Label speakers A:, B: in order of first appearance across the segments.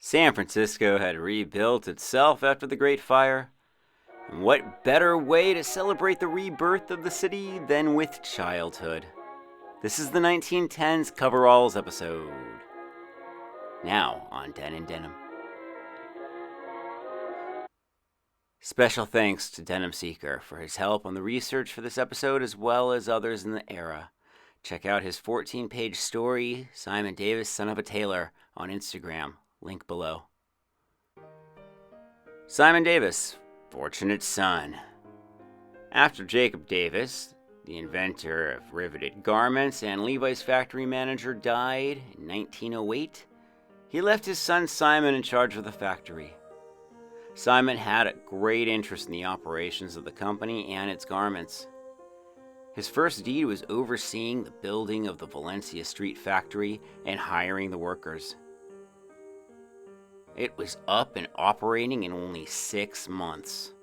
A: San Francisco had rebuilt itself after the Great Fire. And what better way to celebrate the rebirth of the city than with childhood? This is the 1910s Coveralls episode. Now on Den and Denim. Special thanks to Denim Seeker for his help on the research for this episode as well as others in the era. Check out his 14-page story, Simon Davis, Son of a Tailor, on Instagram. Link below. Simon Davis, fortunate son. After Jacob Davis, the inventor of riveted garments and Levi's factory manager, died in 1908, he left his son Simon in charge of the factory. Simon had a great interest in the operations of the company and its garments. His first deed was overseeing the building of the Valencia Street factory and hiring the workers. It was up and operating in only 6 months.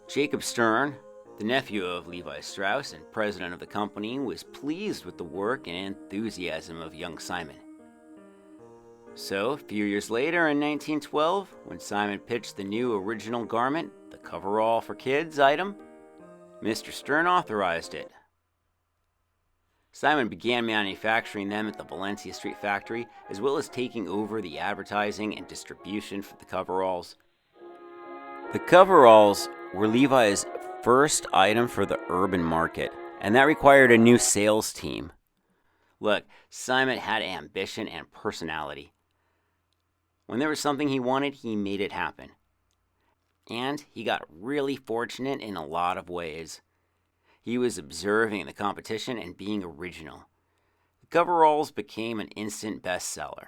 A: Jacob Stern, the nephew of Levi Strauss and president of the company, was pleased with the work and enthusiasm of young Simon. So, a few years later in 1912, when Simon pitched the new original garment, the Coverall for Kids item, Mr. Stern authorized it. Simon began manufacturing them at the Valencia Street factory, as well as taking over the advertising and distribution for the Coveralls. The Coveralls were Levi's first item for the urban market, and that required a new sales team. Look, Simon had ambition and personality. When there was something he wanted, he made it happen. And he got really fortunate in a lot of ways. He was observing the competition and being original. The Coveralls became an instant bestseller.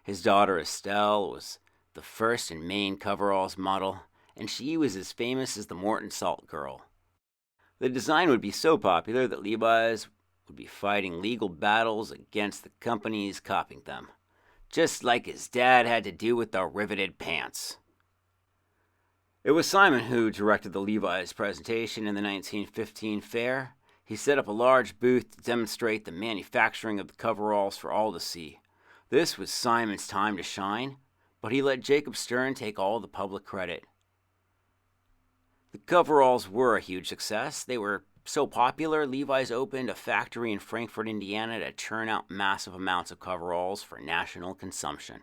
A: His daughter Estelle was the first and main Coveralls model, and she was as famous as the Morton Salt Girl. The design would be so popular that Levi's would be fighting legal battles against the companies copying them, just like his dad had to do with the riveted pants. It was Simon who directed the Levi's presentation in the 1915 fair. He set up a large booth to demonstrate the manufacturing of the Coveralls for all to see. This was Simon's time to shine, but he let Jacob Stern take all the public credit. The Coveralls were a huge success. They were so popular, Levi's opened a factory in Frankfort, Indiana to churn out massive amounts of Coveralls for national consumption.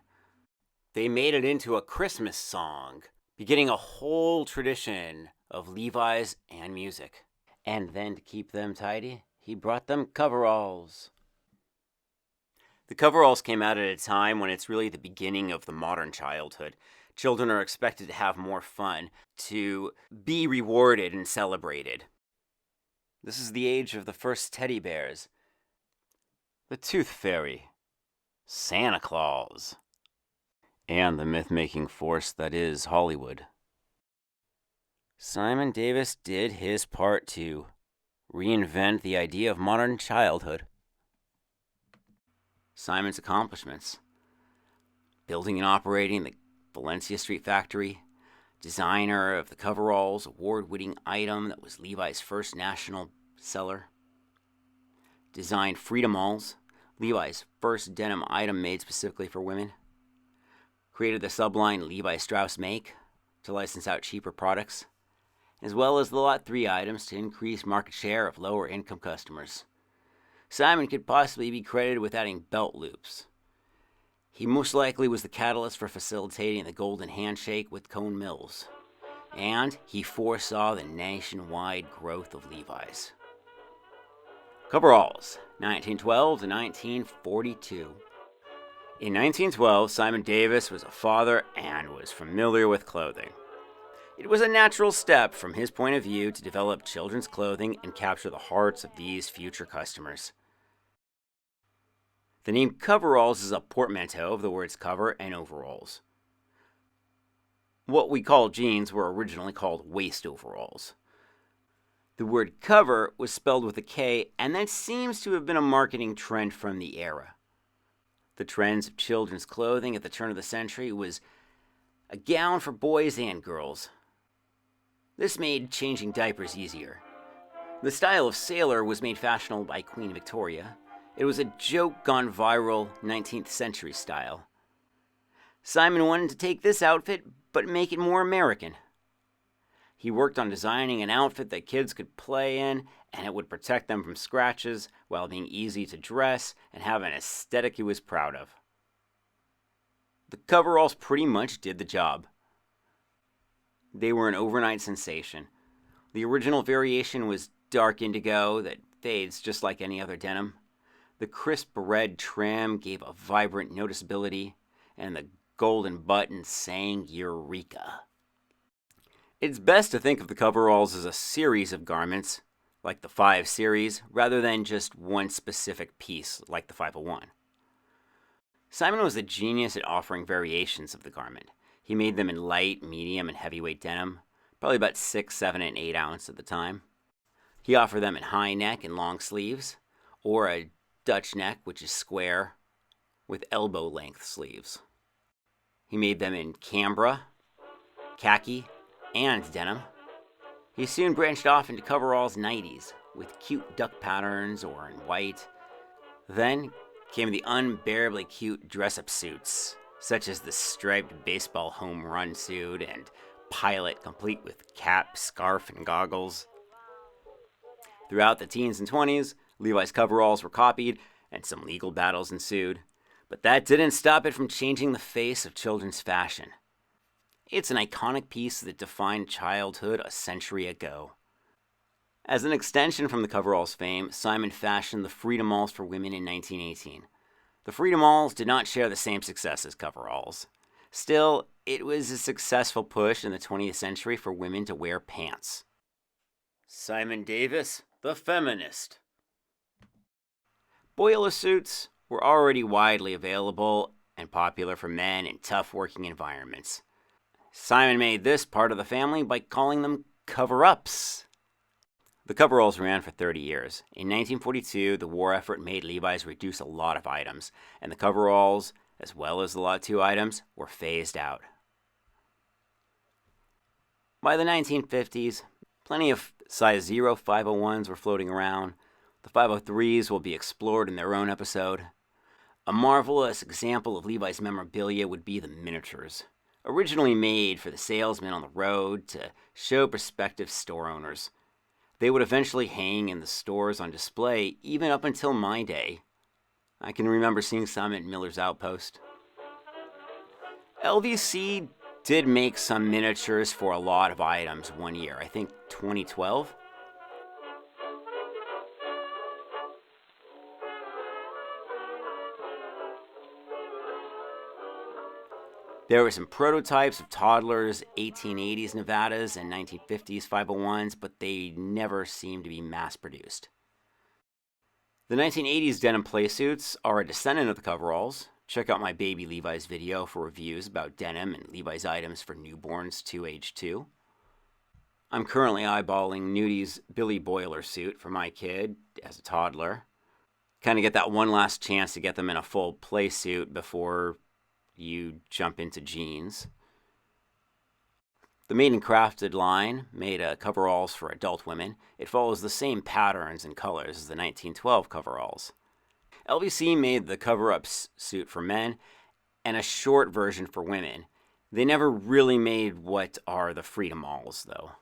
A: They made it into a Christmas song, beginning a whole tradition of Levi's and music. And then to keep them tidy, he brought them Coveralls. The Coveralls came out at a time when it's really the beginning of the modern childhood. Children are expected to have more fun, to be rewarded and celebrated. This is the age of the first teddy bears, the Tooth Fairy, Santa Claus, and the myth-making force that is Hollywood. Simon Davis did his part to reinvent the idea of modern childhood. Simon's accomplishments: building and operating the Valencia Street factory, designer of the Coveralls, award-winning item that was Levi's first national seller, designed Freedom Alls, Levi's first denim item made specifically for women, created the subline Levi Strauss Make to license out cheaper products, as well as the Lot 3 items to increase market share of lower income customers. Simon could possibly be credited with adding belt loops. He most likely was the catalyst for facilitating the Golden Handshake with Cone Mills, and he foresaw the nationwide growth of Levi's. Coveralls, 1912 to 1942. In 1912, Simon Davis was a father and was familiar with clothing. It was a natural step from his point of view to develop children's clothing and capture the hearts of these future customers. The name Coveralls is a portmanteau of the words cover and overalls. What we call jeans were originally called waist overalls. The word cover was spelled with a K, and that seems to have been a marketing trend from the era. The trends of children's clothing at the turn of the century was a gown for boys and girls. This made changing diapers easier. The style of sailor was made fashionable by Queen Victoria, It was a joke gone viral 19th century style. Simon wanted to take this outfit, but make it more American. He worked on designing an outfit that kids could play in, and it would protect them from scratches while being easy to dress and have an aesthetic he was proud of. The coveralls pretty much did the job. They were an overnight sensation. The original variation was dark indigo that fades just like any other denim. The crisp red trim gave a vibrant noticeability, and the golden button sang Eureka. It's best to think of the coveralls as a series of garments, like the 5 series, rather than just one specific piece, like the 501. Simon was a genius at offering variations of the garment. He made them in light, medium, and heavyweight denim, probably about 6, 7, and 8 ounce at the time. He offered them in high neck and long sleeves, or a Dutch neck, which is square, with elbow-length sleeves. He made them in Cambra, khaki, and denim. He soon branched off into coveralls 90s, with cute duck patterns or in white. Then came the unbearably cute dress-up suits, such as the striped baseball home run suit and pilot complete with cap, scarf, and goggles. Throughout the teens and 20s, Levi's coveralls were copied, and some legal battles ensued. But that didn't stop it from changing the face of children's fashion. It's an iconic piece that defined childhood a century ago. As an extension from the coveralls fame, Simon fashioned the Freedomalls for women in 1918. The Freedomalls did not share the same success as coveralls. Still, it was a successful push in the 20th century for women to wear pants. Simon Davis, the feminist. Boiler suits were already widely available and popular for men in tough working environments. Simon made this part of the family by calling them cover-ups. The coveralls ran for 30 years. In 1942, the war effort made Levi's reduce a lot of items, and the coveralls, as well as the Lot 2 items, were phased out. By the 1950s, plenty of size 0 501s were floating around. The 503s will be explored in their own episode. A marvelous example of Levi's memorabilia would be the miniatures, originally made for the salesmen on the road to show prospective store owners. They would eventually hang in the stores on display, even up until my day. I can remember seeing some at Miller's Outpost. LVC did make some miniatures for a lot of items one year, I think 2012. There were some prototypes of toddlers, 1880s Nevadas and 1950s 501s, but they never seemed to be mass-produced. The 1980s denim playsuits are a descendant of the coveralls. Check out my Baby Levi's video for reviews about denim and Levi's items for newborns to age 2. I'm currently eyeballing Nudie's Billy Boiler suit for my kid as a toddler. Kind of get that one last chance to get them in a full playsuit before you jump into jeans. The Made and Crafted line made coveralls for adult women. It follows the same patterns and colors as the 1912 coveralls. LVC made the cover-up suit for men and a short version for women. They never really made what are the Freedomalls, though.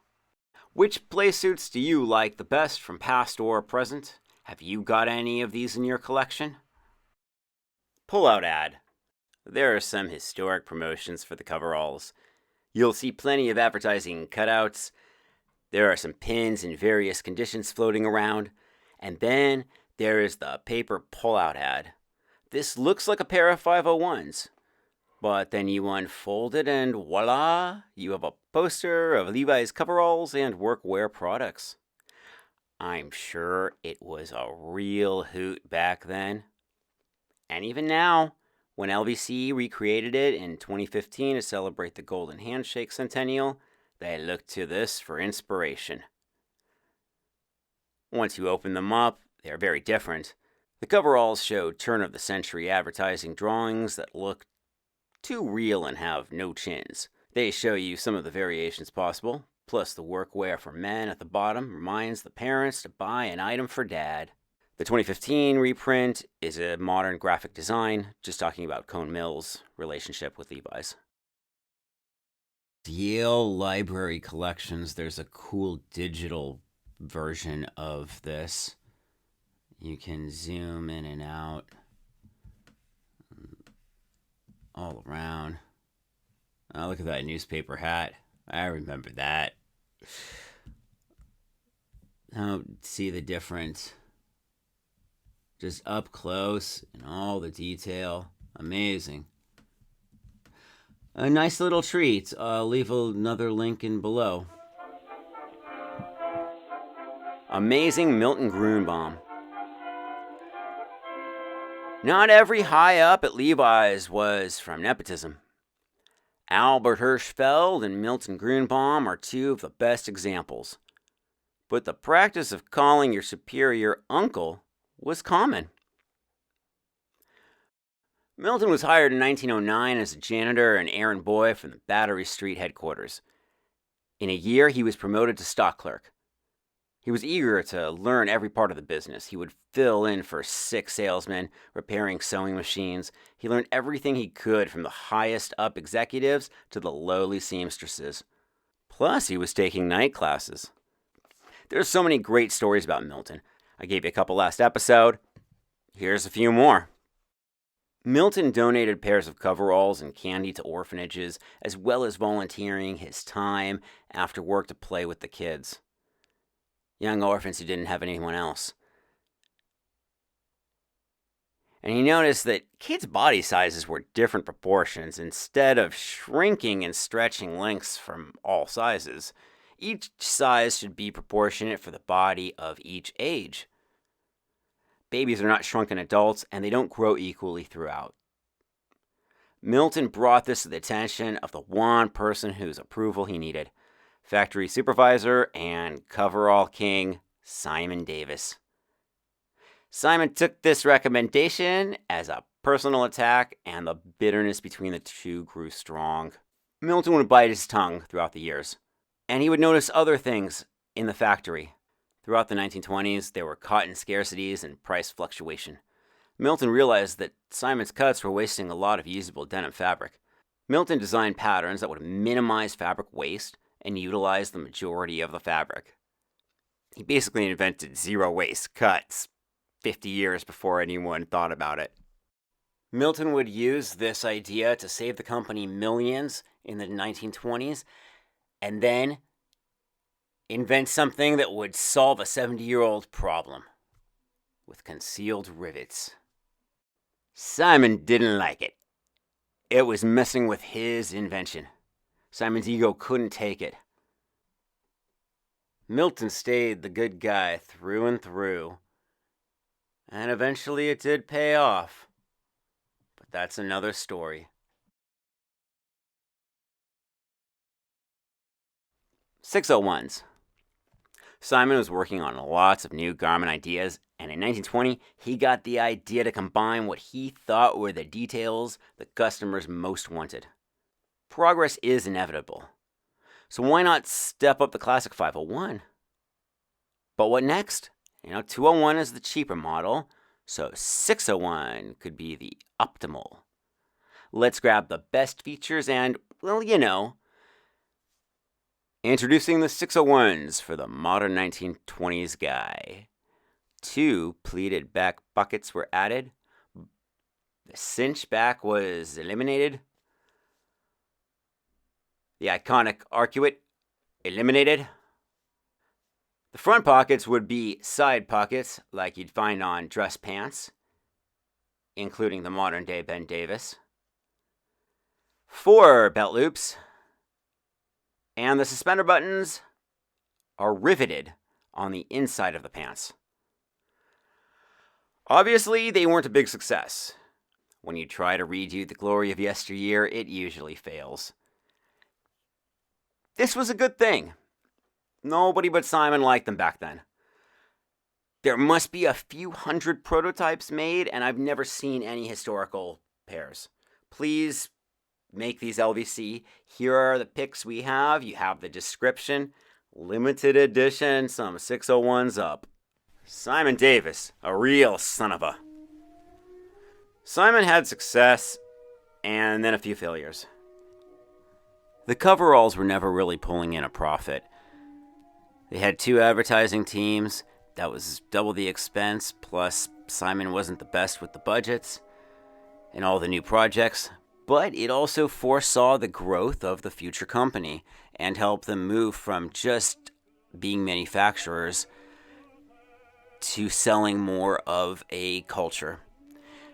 A: Which playsuits do you like the best from past or present? Have you got any of these in your collection? Pull-out ad. There are some historic promotions for the coveralls. You'll see plenty of advertising cutouts. There are some pins in various conditions floating around. And then there is the paper pull-out ad. This looks like a pair of 501s. But then you unfold it and voila, you have a poster of Levi's coveralls and workwear products. I'm sure it was a real hoot back then. And even now, when LVC recreated it in 2015 to celebrate the Golden Handshake Centennial, they looked to this for inspiration. Once you open them up, they are very different. The coveralls show turn-of-the-century advertising drawings that look too real and have no chins. They show you some of the variations possible, plus the workwear for men at the bottom reminds the parents to buy an item for dad. The 2015 reprint is a modern graphic design, just talking about Cone Mills' relationship with Levi's. Yale Library Collections, there's a cool digital version of this. You can zoom in and out all around. Oh, look at that newspaper hat. I remember that. Now, see the difference. Just up close and all the detail. Amazing. A nice little treat. I'll leave another link in below. Amazing Milton Grunbaum. Not every high up at Levi's was from nepotism. Albert Hirschfeld and Milton Grunbaum are two of the best examples. But the practice of calling your superior uncle was common. Milton was hired in 1909 as a janitor and errand boy from the Battery Street headquarters. In a year, he was promoted to stock clerk. He was eager to learn every part of the business. He would fill in for sick salesmen, repairing sewing machines. He learned everything he could from the highest up executives to the lowly seamstresses. Plus, he was taking night classes. There's so many great stories about Milton. I gave you a couple last episode. Here's a few more. Milton donated pairs of coveralls and candy to orphanages, as well as volunteering his time after work to play with the kids. Young orphans who didn't have anyone else. And he noticed that kids' body sizes were different proportions. Instead of shrinking and stretching lengths from all sizes, each size should be proportionate for the body of each age. Babies are not shrunken adults, and they don't grow equally throughout. Milton brought this to the attention of the one person whose approval he needed, factory supervisor and coverall king Simon Davis. Simon took this recommendation as a personal attack, and the bitterness between the two grew strong. Milton would bite his tongue throughout the years, and he would notice other things in the factory. Throughout the 1920s, there were cotton scarcities and price fluctuation. Milton realized that Simon's cuts were wasting a lot of usable denim fabric. Milton designed patterns that would minimize fabric waste and utilize the majority of the fabric. He basically invented zero waste cuts 50 years before anyone thought about it. Milton would use this idea to save the company millions in the 1920s, and then invent something that would solve a 70-year-old problem with concealed rivets. Simon didn't like it. It was messing with his invention. Simon's ego couldn't take it. Milton stayed the good guy through and through, and eventually it did pay off. But that's another story. 601s. Simon was working on lots of new garment ideas, and in 1920, he got the idea to combine what he thought were the details the customers most wanted. Progress is inevitable, so why not step up the classic 501? But what next? 201 is the cheaper model, so 601 could be the optimal. Let's grab the best features and, introducing the 601s for the modern 1920s guy. 2 pleated back pockets were added. The cinch back was eliminated. The iconic arcuate eliminated. The front pockets would be side pockets like you'd find on dress pants, including the modern day Ben Davis. 4 belt loops. And the suspender buttons are riveted on the inside of the pants. Obviously, they weren't a big success. When you try to redo the glory of yesteryear, it usually fails. This was a good thing. Nobody but Simon liked them back then. There must be a few hundred prototypes made, and I've never seen any historical pairs. Please make these LVC. Here are the pics we have. You have the description. Limited edition, some 601s up. Simon Davis, a real son of a. Simon had success and then a few failures. The Coveralls were never really pulling in a profit. They had 2 advertising teams. That was double the expense, plus Simon wasn't the best with the budgets and all the new projects, but it also foresaw the growth of the future company and helped them move from just being manufacturers to selling more of a culture.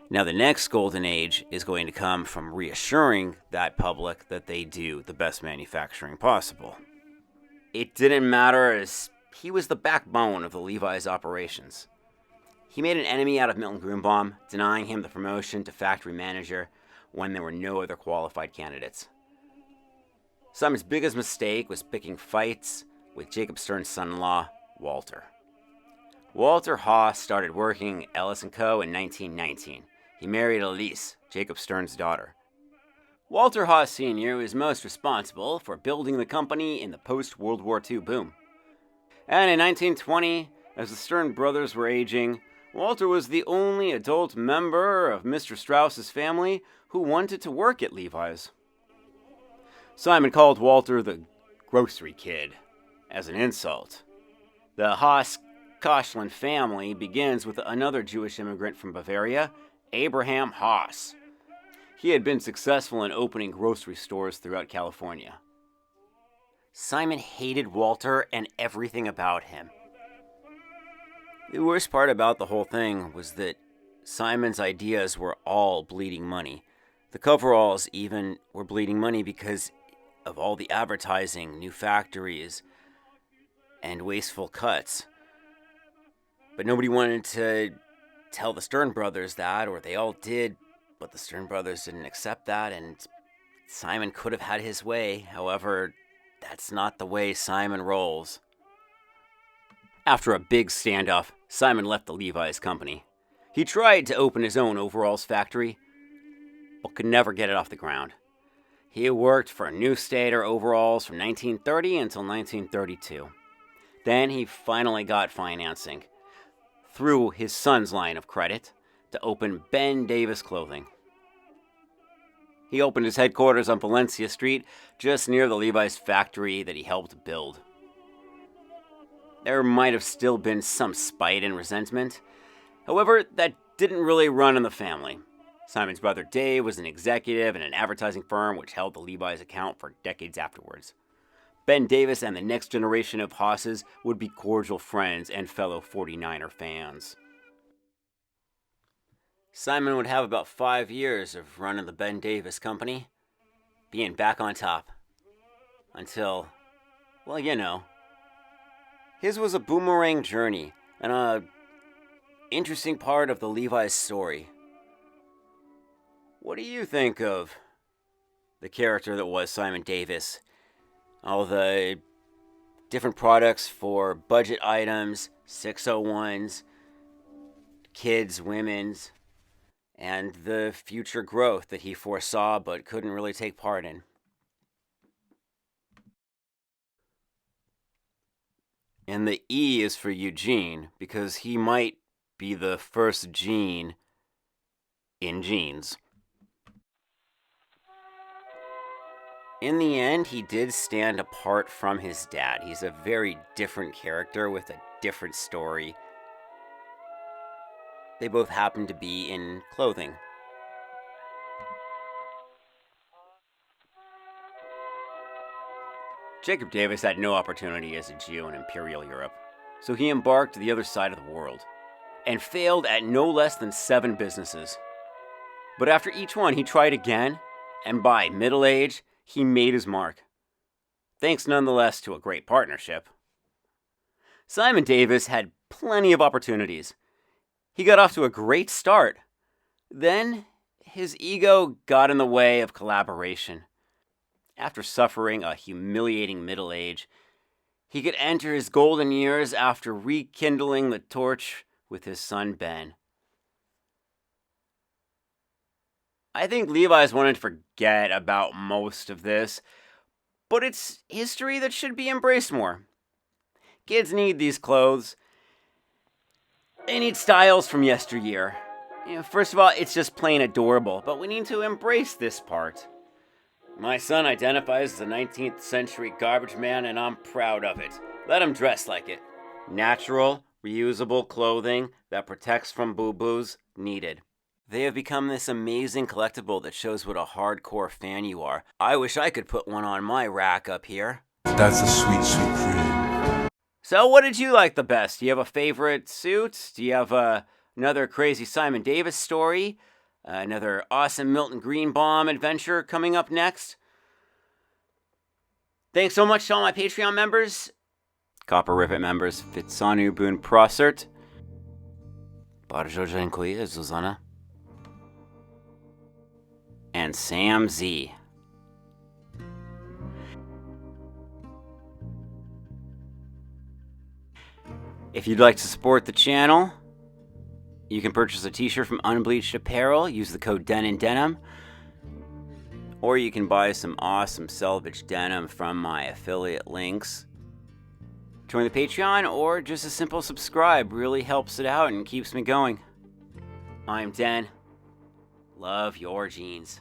A: Now, the next golden age is going to come from reassuring that public that they do the best manufacturing possible. It didn't matter, as he was the backbone of the Levi's operations. He made an enemy out of Milton Grunbaum, denying him the promotion to factory manager when there were no other qualified candidates. Simon's biggest mistake was picking fights with Jacob Stern's son-in-law, Walter. Walter Haas started working at Ellis & Co. in 1919. He married Elise, Jacob Stern's daughter. Walter Haas Sr. was most responsible for building the company in the post-World War II boom. And in 1920, as the Stern brothers were aging, Walter was the only adult member of Mr. Strauss's family who wanted to work at Levi's. Simon called Walter the grocery kid as an insult. The Haas-Koschland family begins with another Jewish immigrant from Bavaria, Abraham Haas. He had been successful in opening grocery stores throughout California. Simon hated Walter and everything about him. The worst part about the whole thing was that Simon's ideas were all bleeding money. The Coveralls even were bleeding money because of all the advertising, new factories, and wasteful cuts. But nobody wanted to tell the Stern brothers that, or they all did, but the Stern brothers didn't accept that, and Simon could have had his way. However, that's not the way Simon rolls. After a big standoff, Simon left the Levi's company. He tried to open his own overalls factory, but could never get it off the ground. He worked for New Stater Overalls from 1930 until 1932. Then he finally got financing through his son's line of credit to open Ben Davis Clothing. He opened his headquarters on Valencia Street, just near the Levi's factory that he helped build. There might have still been some spite and resentment. However, that didn't really run in the family. Simon's brother Dave was an executive in an advertising firm which held the Levi's account for decades afterwards. Ben Davis and the next generation of Haas's would be cordial friends and fellow 49er fans. Simon would have about 5 years of running the Ben Davis company, being back on top. Until, well, you know. His was a boomerang journey, and a interesting part of the Levi's story. What do you think of the character that was Simon Davis? All the different products for budget items, 601s, kids, women's, and the future growth that he foresaw but couldn't really take part in. And the E is for Eugene, because he might be the first Gene in jeans. In the end, he did stand apart from his dad. He's a very different character with a different story. They both happen to be in clothing. Jacob Davis had no opportunity as a Jew in Imperial Europe, so he embarked to the other side of the world, and failed at no less than 7 businesses. But after each one, he tried again, and by middle age, he made his mark. Thanks nonetheless to a great partnership. Simon Davis had plenty of opportunities. He got off to a great start. Then, his ego got in the way of collaboration. After suffering a humiliating middle age, he could enter his golden years after rekindling the torch with his son Ben. I think Levi's wanted to forget about most of this, but it's history that should be embraced more. Kids need these clothes, They need styles from yesteryear. First of all, it's just plain adorable, but we need to embrace this part. My son identifies as a 19th century garbage man, and I'm proud of it. Let him dress like it. Natural, reusable clothing that protects from boo-boos needed. They have become this amazing collectible that shows what a hardcore fan you are. I wish I could put one on my rack up here.
B: That's a sweet, sweet cream.
A: So what did you like the best? Do you have a favorite suit? Do you have another crazy Simon Davis story? Another awesome Milton Grunbaum adventure coming up next? Thanks so much to all my Patreon members. Copper Rivet members Fitsanu Boone Prosert. Bardzo dziękuję, Zuzana. And Sam Z. If you'd like to support the channel, you can purchase a t-shirt from Unbleached Apparel. Use the code DENINDENIM. Or you can buy some awesome Selvedge denim from my affiliate links. Join the Patreon or just a simple subscribe really helps it out and keeps me going. I'm Den. Love your jeans.